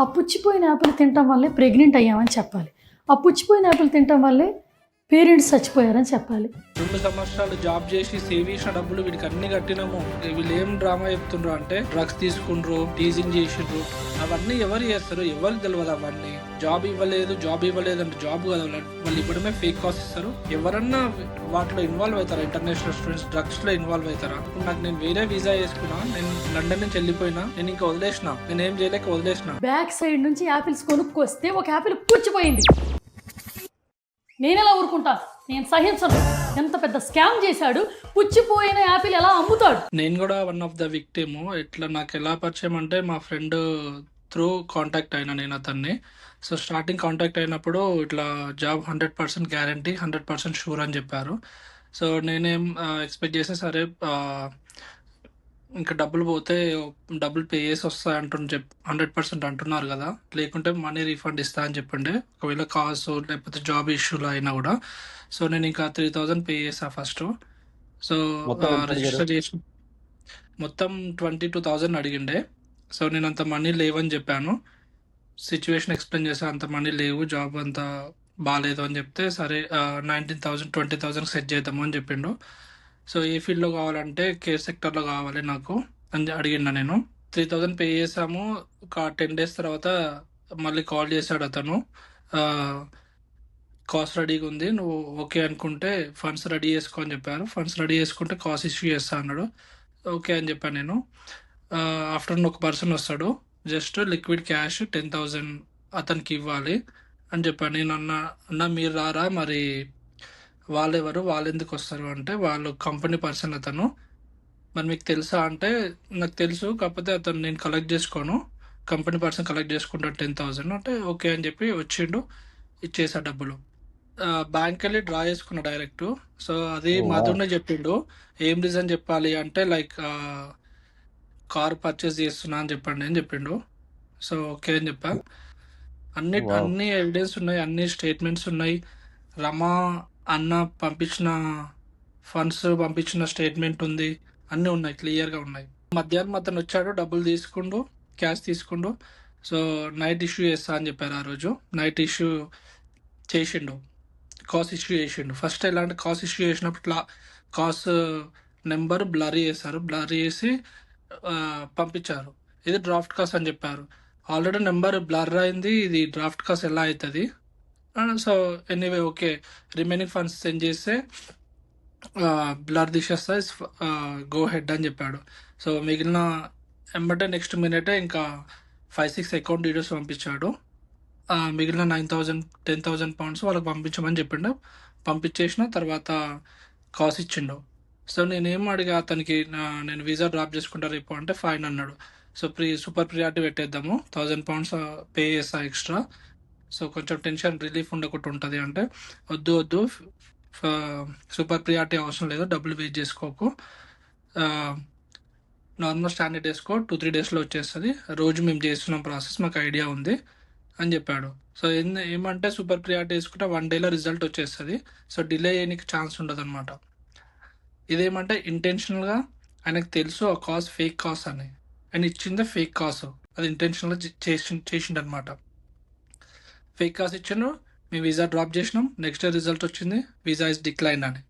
ఆ పుచ్చిపోయిన యాపిల్ తినటం వల్లే ప్రెగ్నెంట్ అయ్యామని చెప్పాలి. ఆ పుచ్చిపోయిన యాపిల్ తినటం వల్లే పేరెంట్స్ చచ్చిపోయారని చెప్పాలి. 2 సంవత్సరాలు జాబ్ చేసి సేవ్ చేసిన డబ్బులు వీడికి అన్ని కట్టినాము. వీళ్ళు ఏం డ్రామా చెప్తుండ్రు అంటే డ్రగ్స్ తీసుకుండ్రు, టీజింగ్ చేసిండ్రు. అవన్నీ ఎవరు చేస్తారు? ఎవరికి తెలియదు అవన్నీ. జాబ్ ఇవ్వలేదు అంటే జాబ్ కదా వాళ్ళు ఇవ్వడమే ఫేక్ కాస్ట్ ఇస్తారు. ఎవరన్నా వాటిలో ఇన్వాల్వ్ అవుతారా? ఇంటర్నేషనల్ స్టూడెంట్స్ డ్రగ్స్ లో ఇన్వాల్వ్ అవుతారా? నాకు నేను వేరే వీసా వేసుకున్నా, నేను లండన్ నుంచి వెళ్ళిపోయినా, నేను ఇంకా వదిలేసిన, నేను ఏం చేయలేక వదిలేసిన. బ్యాక్ సైడ్ నుంచి యాపిల్స్ కొనుక్కొస్తే ఒక యాపిల్ పుచ్చిపోయింది. నేను ఎలా ఊరుకుంటాను? నేను సహించను. ఎంత పెద్ద స్కామ్ చేశాడు, పుచ్చిపోయిన యాపిల్ ఎలా అమ్ముతాడు? నేను కూడా వన్ ఆఫ్ ద విక్టిమ్. ఇట్లా నాకు ఎలా పరిచయం అంటే మా ఫ్రెండ్ త్రూ కాంటాక్ట్ అయినా నేను అతన్ని. సో స్టార్టింగ్ కాంటాక్ట్ అయినప్పుడు ఇట్లా జాబ్ 100% గ్యారంటీ, 100% షూర్ అని చెప్పారు. సో నేనేం ఎక్స్పెక్ట్ చేసే సరే ఇంకా డబ్బులు పోతే డబ్బులు పే చేసి వస్తా 100% అంటున్నారు కదా, లేకుంటే మనీ రీఫండ్ ఇస్తా అని చెప్పండి ఒకవేళ కాస్ట్ లేకపోతే జాబ్ ఇష్యూలో అయినా కూడా. సో నేను ఇంకా 3000 పే చేసా ఫస్ట్. సో మొత్తం ఎంత అడిగారు? రిజిస్టర్ చేసి మొత్తం 22,000 అడిగిండే. సో నేను అంత మనీ లేవని చెప్పాను. సిచ్యువేషన్ ఎక్స్ప్లెయిన్ చేసా, అంత మనీ లేవు, జాబ్ అంత బాగాలేదు అని చెప్తే సరే 19,000 20,000 సెట్ చేద్దాము అని చెప్పిండు. సో ఏ ఫీల్డ్లో కావాలంటే కేర్ సెక్టర్లో కావాలి నాకు అని అడిగిండ. నేను 3,000 పే చేసాము. ఒక 10 days తర్వాత మళ్ళీ కాల్ చేశాడు అతను. కాస్ట్ రెడీగా ఉంది, నువ్వు ఓకే అనుకుంటే ఫండ్స్ రెడీ చేసుకో అని చెప్పారు. ఫండ్స్ రెడీ చేసుకుంటే కాస్ట్ ఇష్యూ చేస్తా అన్నాడు. ఓకే అని చెప్పాను నేను. ఆఫ్టర్నూన్ ఒక పర్సన్ వస్తాడు, జస్ట్ లిక్విడ్ క్యాష్ 10,000 అతనికి ఇవ్వాలి అని చెప్పాను. నేను అన్న మీరు రారా, మరి వాళ్ళెవరు, వాళ్ళు ఎందుకు వస్తారు అంటే వాళ్ళు కంపెనీ పర్సన్ అతను. మరి మీకు తెలుసా అంటే నాకు తెలుసు, కాకపోతే అతను నేను కలెక్ట్ చేసుకోను, కంపెనీ పర్సన్ కలెక్ట్ చేసుకుంటాను 10,000 అంటే ఓకే అని చెప్పి వచ్చిండు, ఇచ్చేసా డబ్బులు. బ్యాంక్ వెళ్ళి డ్రా చేసుకున్నా డైరెక్ట్. సో అది మధునే చెప్పిండు ఏం రీజన్ చెప్పాలి అంటే లైక్ కార్ పర్చేస్ చేస్తున్నా అని చెప్పండి అని చెప్పిండు. సో ఓకే అని చెప్పా. అన్ని ఎవిడెన్స్ ఉన్నాయి, అన్ని స్టేట్మెంట్స్ ఉన్నాయి. రమా అన్న పంపించిన ఫండ్స్ పంపించిన స్టేట్మెంట్ ఉంది, అన్నీ ఉన్నాయి, క్లియర్గా ఉన్నాయి. మధ్యాహ్నం అతను వచ్చాడు, డబ్బులు తీసుకుండు, క్యాష్ తీసుకుండు. సో నైట్ ఇష్యూ చేస్తా అని చెప్పారు. ఆ రోజు నైట్ ఇష్యూ చేసిండు, కాస్ట్ ఇష్యూ చేసిండు. ఫస్ట్ ఎలాంటి కాస్ట్ ఇష్యూ చేసినప్పుడు ఇట్లా కాస్ట్ నెంబర్ బ్లర్ చేశారు, బ్లర్ చేసి పంపించారు. ఇది డ్రాఫ్ట్ కాస్ట్ అని చెప్పారు. ఆల్రెడీ నెంబర్ బ్లర్ అయింది, ఇది డ్రాఫ్ట్ కాస్ట్ ఎలా అవుతుంది? So anyway okay, remaining funds send చేస్తే బ్లర్ తీసేస్తా, గో హెడ్ అని చెప్పాడు. సో మిగిలిన ఎంబటే నెక్స్ట్ మినిటే ఇంకా 5-6 అకౌంట్ డీటెయిల్స్ పంపించాడు. మిగిలిన 9,000 10,000 pounds వాళ్ళకి పంపించమని చెప్పిండు. పంపించేసిన తర్వాత కాస్ట్ ఇచ్చిండు. సో నేనేం అడిగా అతనికి, నేను వీసా డ్రాప్ చేసుకుంటా రేపు అంటే ఫైన్ అన్నాడు. సో సూపర్ ప్రియారిటీ పెట్టేద్దాము, 1,000 pounds పే చేస్తా ఎక్స్ట్రా. సో కొంచెం టెన్షన్ రిలీఫ్ ఉండకుండా ఉంటుంది అంటే వద్దు సూపర్ ప్రియారిటీ అవసరం లేదు, డబ్బులు వేస్ట్ చేసుకోకు, నార్మల్ స్టాండర్డ్ వేసుకో, 2-3 daysలో వచ్చేస్తుంది, రోజు మేము చేస్తున్నాం ప్రాసెస్, మాకు ఐడియా ఉంది అని చెప్పాడు. సో ఏమంటే సూపర్ ప్రియారిటీ వేసుకుంటే 1 dayలో రిజల్ట్ వచ్చేస్తుంది. సో డిలే చేయడానికి ఛాన్స్ ఉండదు అనమాట. ఇదేమంటే ఇంటెన్షనల్గా ఆయనకు తెలుసు ఆ కాస్ట్ ఫేక్ కాస్ట్ అని, ఆయన ఇచ్చిందే ఫేక్ కాస్ట్, అది ఇంటెన్షనల్గా చేసిండు అనమాట. ఫేక్ కాస్ట్ ఇచ్చాను, మేము వీసా డ్రాప్ చేసినాం, నెక్స్ట్ డే రిజల్ట్ వచ్చింది, వీసా ఇస్ డిక్లైన్ అని.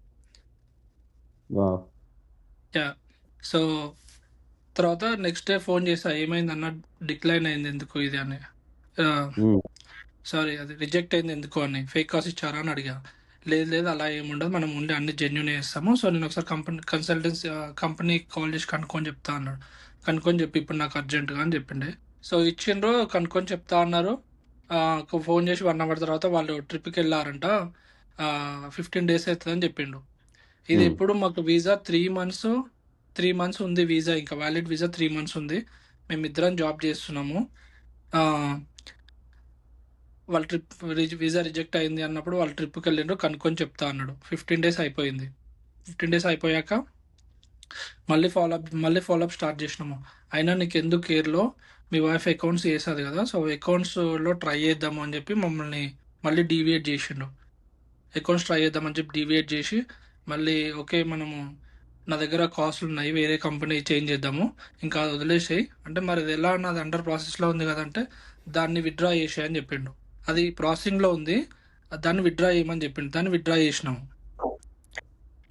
సో తర్వాత నెక్స్ట్ డే ఫోన్ చేసా, ఏమైంది అన్న, డిక్లైన్ అయింది ఎందుకు ఇది అని, సారీ అది రిజెక్ట్ అయింది ఎందుకు అని, ఫేక్ కాస్ట్ ఇచ్చారా అని అడిగా. లేదు అలా ఏముండదు, మనం ఉండి అన్ని జెన్యున్ చేస్తాము. సో నేను ఒకసారి కంపెనీ కాల్ చేసి కనుక్కొని చెప్తా అన్నాడు. కనుక్కొని చెప్పి ఇప్పుడు నాకు అర్జెంటుగా అని చెప్పిండే. సో ఇచ్చిండ్రు, కనుక్కొని చెప్తా అన్నారు. ఫోన్ చేసి 1 hour తర్వాత వాళ్ళు ట్రిప్కి వెళ్ళారంట, 15 days అవుతుందని చెప్పిండు. ఇది ఎప్పుడు మాకు వీసా 3 months ఉంది, వీసా ఇంకా వ్యాలిడ్ వీసా 3 months ఉంది, మేమిద్దరం జాబ్ చేస్తున్నాము. వాళ్ళ వీసా రిజెక్ట్ అయింది అన్నప్పుడు వాళ్ళు ట్రిప్కి వెళ్ళిండ్రు, కనుక్కొని చెప్తా అన్నాడు. 15 days అయిపోయింది. 15 days అయిపోయాక మళ్ళీ ఫాలోఅప్ స్టార్ట్ చేసినాము. అయినా నీకు ఎందుకు కేర్లో మీ వైఫ్ అకౌంట్స్ చేస్తుంది కదా, సో అకౌంట్స్లో ట్రై చేద్దాము అని చెప్పి మమ్మల్ని మళ్ళీ డీవియేట్ చేసిండు. అకౌంట్స్ ట్రై చేద్దామని చెప్పి డీవియేట్ చేసి మళ్ళీ ఓకే మనము నా దగ్గర కాస్ట్లు ఉన్నాయి, వేరే కంపెనీ చేంజ్ చేద్దాము, ఇంకా అది వదిలేసాయి అంటే, మరి ఇది ఎలా నాది అండర్ ప్రాసెస్లో ఉంది కదంటే దాన్ని విత్డ్రా చేసేయని చెప్పిండు. అది ప్రాసెసింగ్లో ఉంది, దాన్ని విత్డ్రా చేయమని చెప్పిండు. దాన్ని విత్డ్రా చేసినాము.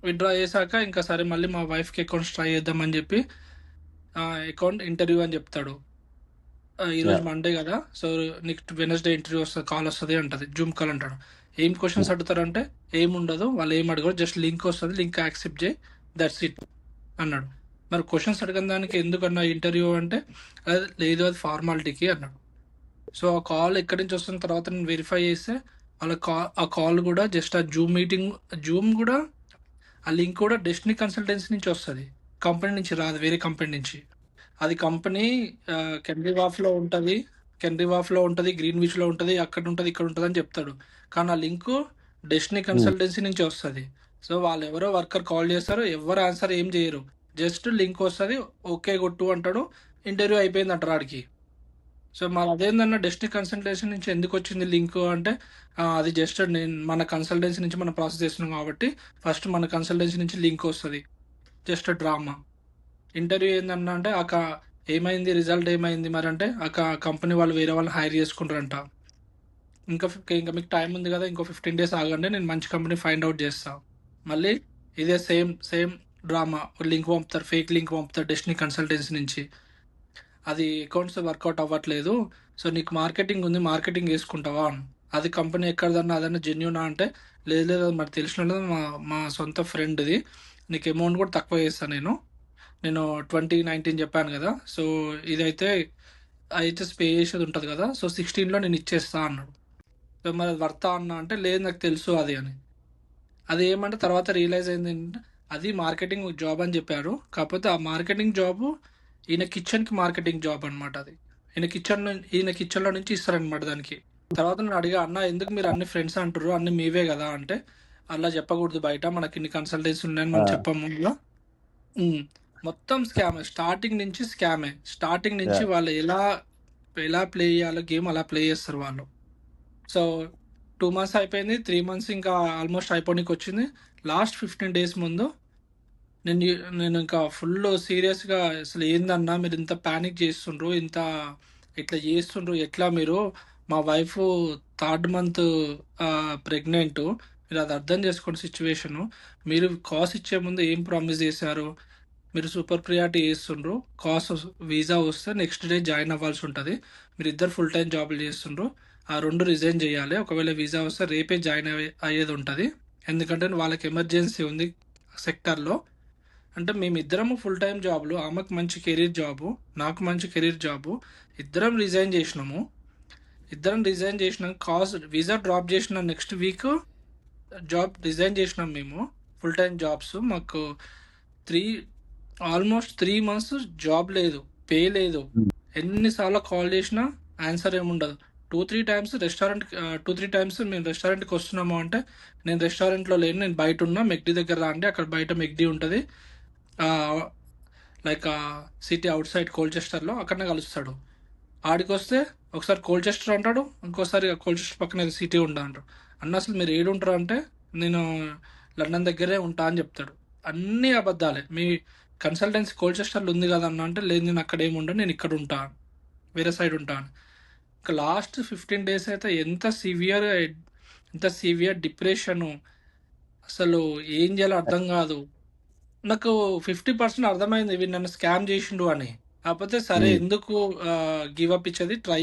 విత్డ్రా చేశాక ఇంకా సరే మళ్ళీ మా వైఫ్కి అకౌంట్స్ ట్రై చేద్దామని చెప్పి అకౌంట్ ఇంటర్వ్యూ అని చెప్తాడు. ఈరోజు మండే కదా, సో నెక్స్ట్ వెనస్డే ఇంటర్వ్యూ వస్తుంది, కాల్ వస్తుంది అంటది, జూమ్ కాల్ అంటాడు. ఏం క్వశ్చన్స్ అడుగుతారంటే ఏముండదు, వాళ్ళు ఏం అడగరు, జస్ట్ లింక్ వస్తుంది, లింక్ యాక్సెప్ట్ చేయి, దట్స్ ఇట్ అన్నాడు. మరి క్వశ్చన్స్ అడగని దానికి ఎందుకన్నా ఇంటర్వ్యూ అంటే అది లేదు, అది ఫార్మాలిటీకి అన్నాడు. సో ఆ కాల్ ఎక్కడి నుంచి వస్తున్న తర్వాత నేను వెరిఫై చేస్తే వాళ్ళ ఆ కాల్ కూడా జస్ట్ ఆ జూమ్ మీటింగ్, జూమ్ కూడా ఆ లింక్ కూడా డెస్టినీ కన్సల్టెన్సీ నుంచి వస్తుంది, కంపెనీ నుంచి రాదు, వేరే కంపెనీ నుంచి. అది కంపెనీ కెనరీ వాఫ్లో ఉంటుంది, గ్రీన్విచ్లో ఉంటుంది, అక్కడ ఉంటుంది, ఇక్కడ ఉంటుంది అని చెప్తాడు. కానీ ఆ లింక్ డెస్టినీ కన్సల్టెన్సీ నుంచి వస్తుంది. సో వాళ్ళు ఎవరో వర్కర్ కాల్ చేస్తారు, ఎవరు ఆన్సర్ ఏం చేయరు, జస్ట్ లింక్ వస్తుంది, ఓకే కొట్టు అంటాడు, ఇంటర్వ్యూ అయిపోయింది అంటారు ఆడికి. సో మరి అదేందన్న డెస్టినీ కన్సల్టెన్సీ నుంచి ఎందుకు వచ్చింది లింక్ అంటే అది జస్ట్ నేను మన కన్సల్టెన్సీ నుంచి మనం ప్రాసెస్ చేస్తున్నాం కాబట్టి ఫస్ట్ మన కన్సల్టెన్సీ నుంచి లింక్ వస్తుంది, జస్ట్ డ్రామా. ఇంటర్వ్యూ ఏందన్నా అంటే ఏమైంది, రిజల్ట్ ఏమైంది మరి అంటే కంపెనీ వాళ్ళు వేరే వాళ్ళని హైర్ చేసుకుంటారంట. ఇంకా మీకు టైం ఉంది కదా, ఇంకో 15 days ఆగండి, నేను మంచి కంపెనీ ఫైండ్ అవుట్ చేస్తా. మళ్ళీ ఇదే సేమ్ డ్రామా, లింక్ పంపుతారు, ఫేక్ లింక్ పంపుతారు డెస్టినీ కన్సల్టెన్సీ నుంచి. అది అకౌంట్స్ వర్కౌట్ అవ్వట్లేదు, సో నీకు మార్కెటింగ్ ఉంది, మార్కెటింగ్ వేసుకుంటావా, అది కంపెనీ ఎక్కడదన్నా అదన్నా జెన్యూనా అంటే లేదు లేదు మరి తెలిసిన మా సొంత ఫ్రెండ్ది, నీకు అమౌంట్ కూడా తక్కువ చేస్తాను, నేను 2019 చెప్పాను కదా, సో ఇదైతే ఐహెచ్ఎస్ పే చేసేది ఉంటుంది కదా, సో 16లో నేను ఇచ్చేస్తా అన్నాడు. సో మరి అది వర్తా అన్నా అంటే లేదు నాకు తెలుసు అది అని. అది ఏమంటే తర్వాత రియలైజ్ అయింది ఏంటంటే అది మార్కెటింగ్ జాబ్ అని చెప్పారు, కాకపోతే ఆ మార్కెటింగ్ జాబ్ ఈయన కిచెన్కి మార్కెటింగ్ జాబ్ అనమాట. అది ఈయన కిచెన్లో నుంచి ఇస్తారనమాట దానికి. తర్వాత నేను అడిగా, అన్న ఎందుకు మీరు అన్ని ఫ్రెండ్స్ అంటారు, అన్ని మీవే కదా అంటే అలా చెప్పకూడదు, బయట మనకి ఇన్ని కన్సల్టెన్సీ ఉన్నాయని మనం చెప్పాము. మొత్తం స్కామే, స్టార్టింగ్ నుంచి వాళ్ళు ఎలా ప్లే చేయాలో గేమ్ అలా ప్లే చేస్తారు వాళ్ళు. సో 2 months అయిపోయింది, 3 months ఇంకా ఆల్మోస్ట్ అయిపోనికి వచ్చింది. లాస్ట్ 15 days ముందు నేను ఇంకా ఫుల్ సీరియస్గా, అసలు ఏందన్నా మీరు ఇంత ప్యానిక్ చేస్తుండ్రు, ఇట్లా చేస్తుండ్రు ఎట్లా, మీరు మా వైఫ్ 3rd month ప్రెగ్నెంట్, మీరు అది అర్థం చేసుకోండి సిచ్యువేషను, మీరు కాస్ ఇచ్చే ముందు ఏం ప్రామిస్ చేశారు, మీరు సూపర్ ప్రియారిటీ చేస్తుండ్రు, కాస్ వీసా వస్తే నెక్స్ట్ డే జాయిన్ అవ్వాల్సి ఉంటుంది, మీరు ఇద్దరు ఫుల్ టైం జాబులు చేస్తుండ్రు, ఆ 2 రిజైన్ చేయాలి, ఒకవేళ వీసా వస్తే రేపే జాయిన్ అయ్యేది ఉంటుంది, ఎందుకంటే వాళ్ళకి ఎమర్జెన్సీ ఉంది సెక్టర్లో. అంటే మేమిద్దరము ఫుల్ టైం జాబ్లు, ఆమెకు మంచి కెరీర్ జాబు, నాకు మంచి కెరీర్ జాబు, ఇద్దరం రిజైన్ చేసినాం, కాస్ వీసా డ్రాప్ చేసిన నెక్స్ట్ వీక్ జాబ్ రిజైన్ చేసినాం మేము, ఫుల్ టైం జాబ్స్. మాకు ఆల్మోస్ట్ 3 months జాబ్ లేదు, పే లేదు, ఎన్నిసార్లు కాల్ చేసినా ఆన్సర్ ఏముండదు. 2-3 times మేము రెస్టారెంట్కి వస్తున్నాము అంటే నేను రెస్టారెంట్లో లేను, నేను బయట ఉన్నా, మెక్డీ దగ్గర రండి, అక్కడ బయట మెక్డీ ఉంటుంది, లైక్ సిటీ అవుట్ సైడ్ కోల్చెస్టర్లో, అక్కడనే కలుస్తాడు. ఆడికి వస్తే ఒకసారి కోల్చెస్టర్ అంటాడు, ఇంకోసారి కోల్చెస్టర్ పక్కన సిటీ ఉంటా అంటాడు. అన్న అసలు మీరు ఏడు ఉంటారు అంటే నేను లండన్ దగ్గరే ఉంటా అని చెప్తాడు. అన్నీ అబద్ధాలే. మీ కన్సల్టెన్సీ కోల్చెస్టర్లో ఉంది కదా అన్న అంటే లేదు, నేను అక్కడ ఏమి ఉండను, నేను ఇక్కడ ఉంటాను, వేరే సైడ్ ఉంటాను. ఇంకా లాస్ట్ 15 days అయితే ఎంత సివియర్ డిప్రెషను, అసలు ఏం చేయాలో అర్థం కాదు. నాకు 50% అర్థమైంది వీడు నన్ను స్కామ్ చేసిండు అని, కాకపోతే సరే ఎందుకు గివప్ ఇచ్చేది, ట్రై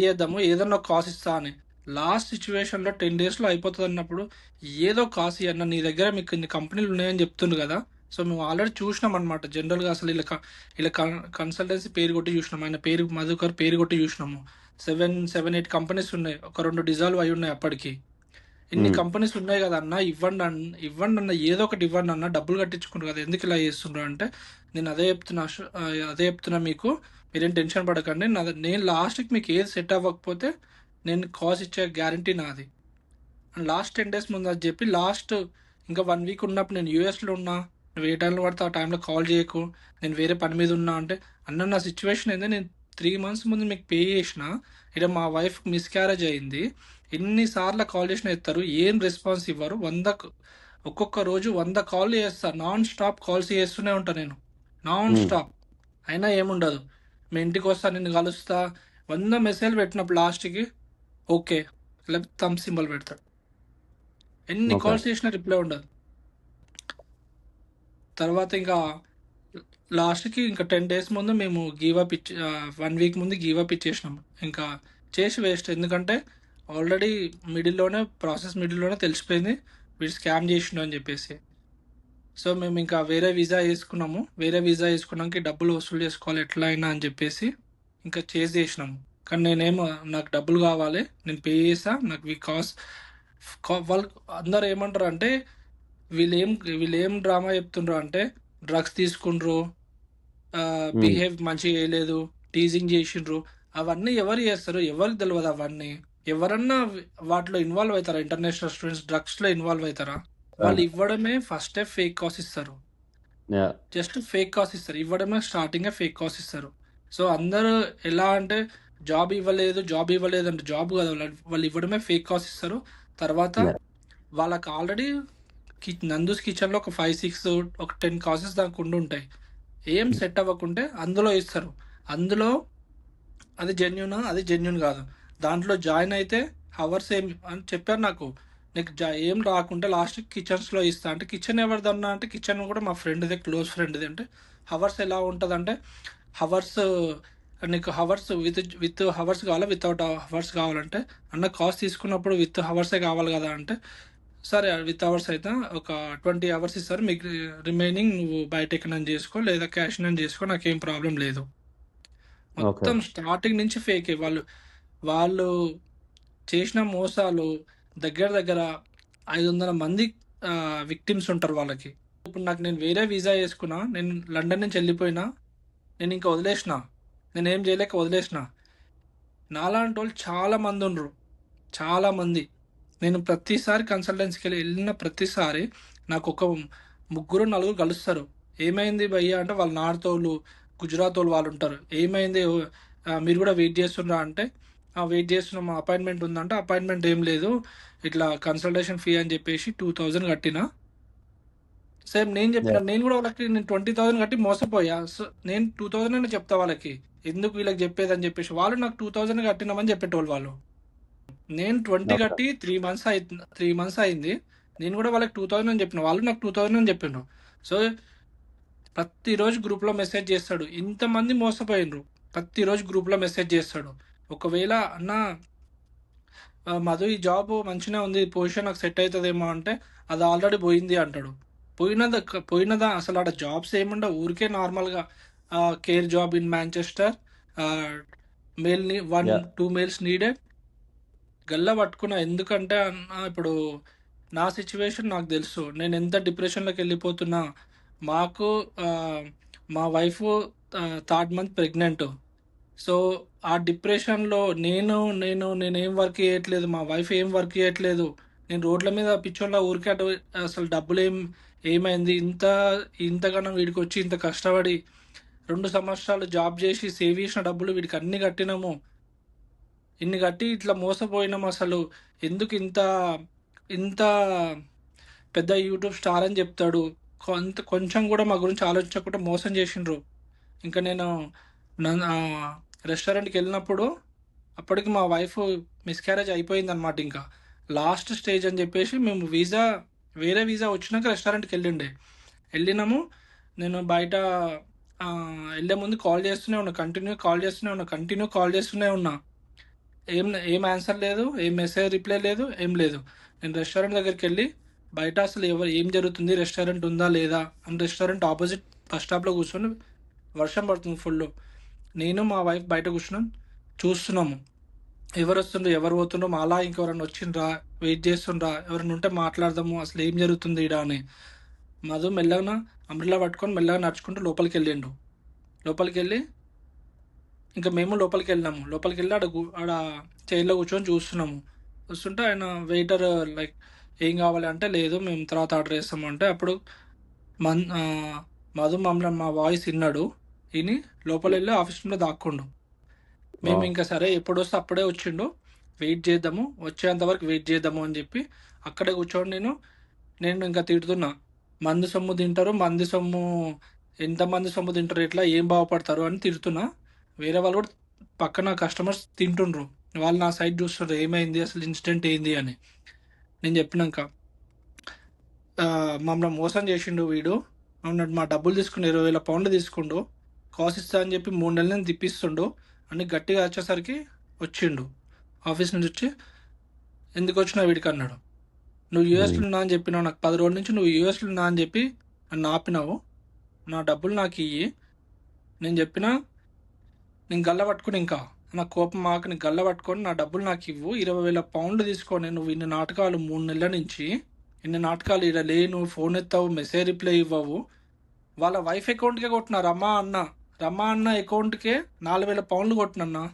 చేద్దాము ఏదన్నా కాస్ ఇస్తా అని. లాస్ట్ సిచ్యువేషన్లో 10 daysలో అయిపోతుంది అన్నప్పుడు ఏదో కాస్ అన్న, నీ దగ్గర మీకు ఇన్ని కంపెనీలు ఉన్నాయని చెప్తుండ్రు కదా, సో మేము ఆల్రెడీ చూసినాం అనమాట. జనరల్గా అసలు ఇలా కన్సల్టెన్సీ పేరు కొట్టి చూసినాం, ఆయన పేరు మధుకర్ పేరు కొట్టి చూసినాము. 7-8 కంపెనీస్ ఉన్నాయి, ఒక 2 డిజాల్వ్ అయి ఉన్నాయి అప్పటికి. ఇన్ని కంపెనీస్ ఉన్నాయి కదా అన్న, ఇవ్వండి అన్న, ఏదో ఒకటి ఇవ్వండి అన్న, డబ్బులు కట్టించుకుంటారు కదా, ఎందుకు ఇలా చేస్తుండ్రు అంటే నేను అదే చెప్తున్నా మీకు, మీరేం టెన్షన్ పడకండి, నేను లాస్ట్కి మీకు ఏది సెట్ అవ్వకపోతే నేను కాస్ ఇచ్చే గ్యారంటీ నాది. అండ్ లాస్ట్ 10 days ముందు అది చెప్పి, లాస్ట్ ఇంకా 1 week ఉన్నప్పుడు నేను యూఎస్లో ఉన్నా, నువ్వు ఏ టైంలో పడితే ఆ టైంలో కాల్ చేయకు, నేను వేరే పని మీద ఉన్నా అంటే అన్న నా సిచ్యువేషన్ ఏంది, నేను 3 months ముందు మీకు పే చేసిన, ఇక్కడ మా వైఫ్ మిస్క్యారేజ్ అయింది, ఎన్నిసార్లు కాల్ చేసినా ఎత్తారు, ఏం రెస్పాన్స్ ఇవ్వరు, ఒక్కొక్క రోజు 100 కాల్ చేస్తారు, నాన్ స్టాప్ కాల్స్ చేస్తూనే ఉంటాను నేను, నాన్ స్టాప్, అయినా ఏముండదు. మీ ఇంటికి వస్తా, నిన్ను కలుస్తా, 100 మెసేజ్లు పెట్టినప్పుడు లాస్ట్కి ఓకే లేకపోతే థమ్ సింబల్ పెడతాడు. ఎన్ని ఓకే. కాల్స్ చేసినా రిప్లై ఉండదు. తర్వాత ఇంకా లాస్ట్కి ఇంకా 10 days ముందు మేము గీవప్ ఇచ్చి 1 week ముందు గీవప్ ఇచ్చేసినాం. ఇంకా చేసి వేస్ట్, ఎందుకంటే ఆల్రెడీ ప్రాసెస్ మిడిల్లోనే తెలిసిపోయింది వీడు స్కామ్ చేసిండు అని చెప్పేసి. సో మేము ఇంకా వేరే వీసా వేసుకున్నాము. వేరే వీసా వేసుకున్నాక ఈ డబ్బులు వసూలు చేసుకోవాలి ఎట్లా అయినా అని చెప్పేసి ఇంకా చేసినాము. కానీ నాకు డబ్బులు కావాలి, నేను పే చేసా, నాకు వాళ్ళు అందరు ఏమంటారు అంటే వీళ్ళేం డ్రామా చెప్తుండ్రు అంటే డ్రగ్స్ తీసుకుండ్రు, బిహేవ్ మంచిగా చేయలేదు, టీజింగ్ చేసిండ్రు. అవన్నీ ఎవరు చేస్తారు? ఎవరికి తెలియదు అవన్నీ. ఎవరన్నా వాటిలో ఇన్వాల్వ్ అవుతారా? ఇంటర్నేషనల్ స్టూడెంట్స్ డ్రగ్స్లో ఇన్వాల్వ్ అవుతారా? వాళ్ళు ఇవ్వడమే ఫస్ట్ ఫేక్ కాల్స్ ఇస్తారు. యా. జస్ట్ ఫేక్ కాల్స్ ఇస్తారు, ఇవ్వడమే స్టార్టింగ్ ఫేక్ కాల్స్ ఇస్తారు. సో అందరూ ఎలా అంటే జాబ్ ఇవ్వలేదు అంటే జాబ్ కదా, వాళ్ళు ఇవ్వడమే ఫేక్ కాల్స్ ఇస్తారు. తర్వాత Yeah. వాళ్ళకి ఆల్రెడీ నందూస్ కిచెన్లో ఒక 5-6 ఒక 10 కాల్సెస్ దాకా ఉండి ఉంటాయి. ఏం సెట్ అవ్వకుంటే అందులో ఇస్తారు. అందులో అది జెన్యున్ కాదు. దాంట్లో జాయిన్ అయితే హవర్స్ ఏం అని చెప్పారు నాకు. నీకు ఏం రాకుంటే లాస్ట్ కిచెన్స్లో ఇస్తా అంటే, కిచెన్ ఎవరిదన్నా అంటే కిచెన్ కూడా మా ఫ్రెండ్దే, క్లోజ్ ఫ్రెండ్ది. అంటే హవర్స్ ఎలా ఉంటుంది అంటే హవర్స్ నీకు హవర్స్ విత్ హవర్స్ కావాలా వితౌట్ హవర్స్ కావాలంటే, అన్న కాస్ట్ తీసుకున్నప్పుడు విత్ హవర్సే కావాలి కదా అంటే, సరే విత్ అవర్స్ అయితే ఒక 20 hours ఇస్తారు, మీకు రిమైనింగ్ నువ్వు బయట ఎక్కడైనా చేసుకో లేదా క్యాష్ అని చేసుకో, నాకేం ప్రాబ్లం లేదు. మొత్తం స్టార్టింగ్ నుంచి ఫేకే. వాళ్ళు చేసిన మోసాలు దగ్గర 500 మంది విక్టిమ్స్ ఉంటారు వాళ్ళకి. ఇప్పుడు నేను వేరే వీసా వేసుకున్నా, నేను లండన్ నుంచి వెళ్ళిపోయినా, నేను ఇంకా వదిలేసిన, నేనేం చేయలేక వదిలేసిన. నాలాంటి వాళ్ళు చాలా మంది ఉండరు, చాలా మంది. నేను ప్రతిసారి కన్సల్టెన్సీకి వెళ్ళిన ప్రతిసారి నాకు ఒక 3-4 కలుస్తారు. ఏమైంది భయ్యా అంటే, వాళ్ళు నార్త్ వాళ్ళు, గుజరాత్ వాళ్ళు ఉంటారు. ఏమైంది, మీరు కూడా వెయిట్ చేస్తున్నారా అంటే, వెయిట్ చేస్తున్నాం, అపాయింట్మెంట్ ఉందంటే, అపాయింట్మెంట్ ఏం లేదు, ఇట్లా కన్సల్టేషన్ ఫీ అని చెప్పేసి 2000 కట్టినా. సేమ్ నేను చెప్పిన, నేను కూడా వాళ్ళకి నేను 20,000 కట్టి మోసపోయా. సో నేను 2000 అని చెప్తా వాళ్ళకి, ఎందుకు వీళ్ళకి చెప్పేది అని చెప్పేసి. వాళ్ళు నాకు 2000 కట్టినామని చెప్పేటోళ్ళు వాళ్ళు. నేను 20 కట్టి 3 months అయింది. నేను కూడా వాళ్ళకి 2000 అని చెప్పిన, వాళ్ళు నాకు 2000 అని చెప్పిండ్రు. సో ప్రతిరోజు గ్రూప్లో మెసేజ్ చేస్తాడు, ఇంతమంది మోసపోయినరు, ప్రతిరోజు గ్రూప్లో మెసేజ్ చేస్తాడు. ఒకవేళ అన్న మధు ఈ జాబ్ మంచిగా ఉంది, పొజిషన్ నాకు సెట్ అవుతుందేమో అంటే, అది ఆల్రెడీ పోయింది అంటాడు. పోయినదా అసలు ఆడ జాబ్స్ ఏముండవు, ఊరికే నార్మల్గా కేర్ జాబ్ ఇన్ మాంచెస్టర్, మేల్ని 1-2 males నీడెడ్, గల్లా పట్టుకున్నా. ఎందుకంటే అన్న ఇప్పుడు నా సిచ్యువేషన్ నాకు తెలుసు, నేను ఎంత డిప్రెషన్లోకి వెళ్ళిపోతున్నా. మాకు మా wife 3rd month pregnant. So ఆ డిప్రెషన్లో నేనేం వర్క్ చేయట్లేదు, మా వైఫ్ ఏం వర్క్ చేయట్లేదు, నేను రోడ్ల మీద పిచ్చోళ్ళ ఊరికే అటు. అసలు డబ్బులు ఏమైంది, ఇంతగానో వీడికి వచ్చి ఇంత కష్టపడి 2 సంవత్సరాలు జాబ్ చేసి సేవ్ చేసిన డబ్బులు వీడికి అన్ని కట్టినాము, ఇన్ని కట్టి ఇట్లా మోసపోయినాము. అసలు ఎందుకు ఇంత పెద్ద యూట్యూబ్ స్టార్ అని చెప్తాడు, కొంచెం కూడా మా గురించి ఆలోచించకుండా మోసం చేసిండ్రు. ఇంకా నేను రెస్టారెంట్కి వెళ్ళినప్పుడు అప్పటికి మా వైఫ్ మిస్క్యారేజ్ అయిపోయింది అనమాట. ఇంకా లాస్ట్ స్టేజ్ అని చెప్పేసి మేము వేరే వీసా వచ్చినాక రెస్టారెంట్కి వెళ్ళినాము. నేను బయట వెళ్ళే ముందు కాల్ చేస్తూనే ఉన్నా, కంటిన్యూ కాల్ చేస్తూనే ఉన్నా. ఏం ఆన్సర్ లేదు, ఏం మెసేజ్ రిప్లై లేదు, ఏం లేదు. నేను రెస్టారెంట్ దగ్గరికి వెళ్ళి బయట అసలు ఏం జరుగుతుంది, రెస్టారెంట్ ఉందా లేదా అని, రెస్టారెంట్ ఆపోజిట్ బస్ స్టాప్లో కూర్చొని వర్షం పడుతుంది ఫుల్. నేను మా వైఫ్ బయట కూర్చున్నాం, చూస్తున్నాము ఎవరు వస్తుండ్రు ఎవరు పోతుండ్రో, అలా ఇంకెవరన్నా వచ్చిండ్రా, వెయిట్ చేస్తుండ్రా, ఎవరైనా ఉంటే మాట్లాడదాము, అసలు ఏం జరుగుతుంది ఈడ అని. మధు మెల్లగా అంబ్రెల్లా పట్టుకొని మెల్లగా నడుచుకుంటూ లోపలికి వెళ్ళి ఇంకా మేము లోపలికి వెళ్ళి ఆడ చైర్లో కూర్చొని చూస్తుంటే ఆయన వెయిటర్ లైక్ ఏం కావాలి అంటే, లేదు మేము తర్వాత ఆర్డర్ చేస్తాము అంటే, అప్పుడు మధు మమ్మల్ని మా వాయిస్ విన్నాడు, విని లోపల వెళ్ళి ఆఫీస్ రూమ్లో దాక్కుండు. మేము ఇంకా సరే ఎప్పుడు వస్తే అప్పుడే వచ్చిండు, వచ్చేంత వరకు వెయిట్ చేద్దాము అని చెప్పి అక్కడే కూర్చోండి. నేను ఇంకా తిడుతున్నా, మంది సొమ్ము తింటారు, ఎంతమంది సొమ్ము తింటారు, ఎట్లా ఏం బాగుపడతారు అని తిడుతున్నా. వేరే వాళ్ళు కూడా పక్కన కస్టమర్స్ తింటుండ్రు. వాళ్ళు నా సైడ్ చూస్తుండ్రు ఏమైంది అసలు ఇన్సిడెంట్ ఏంది అని. నేను చెప్పినాక మమ్మల్ని మోసం చేసిండు వీడు, మమ్మల్ని మా డబ్బులు తీసుకుండు, 20,000 పౌండ్లు తీసుకుండు, కాస్ ఇస్తా అని చెప్పి 3 నెలల నుంచి తిప్పిస్తుండు అని గట్టిగా వచ్చేసరికి వచ్చిండు. ఆఫీస్ నుంచి వచ్చి ఎందుకు వచ్చినా వీడికి అన్నాడు. నువ్వు యూఎస్లో ఉన్నా అని చెప్పినావు, నాకు 10 రోజుల నుంచి నువ్వు యూఎస్లో ఉన్నా అని చెప్పి నన్ను ఆపినావు, నా డబ్బులు నాకు ఇయ్యి. నేను చెప్పినా నేను గల్ల పట్టుకుని ఇంకా నా కోపం మాకు నేను గల్ల పట్టుకొని నా డబ్బులు నాకు ఇవ్వు, 20,000 పౌండ్లు తీసుకొని నువ్వు ఇన్ని నాటకాలు 3 నెలల నుంచి ఇన్ని నాటకాలు ఇక్కడ లేను, ఫోన్ ఎత్తావు, మెసేజ్ రిప్లై ఇవ్వవు. వాళ్ళ వైఫ్ అకౌంట్కే కొట్టినా రమ్మా అన్న అకౌంట్కే 4,000 పౌండ్లు కొట్టినన్నా.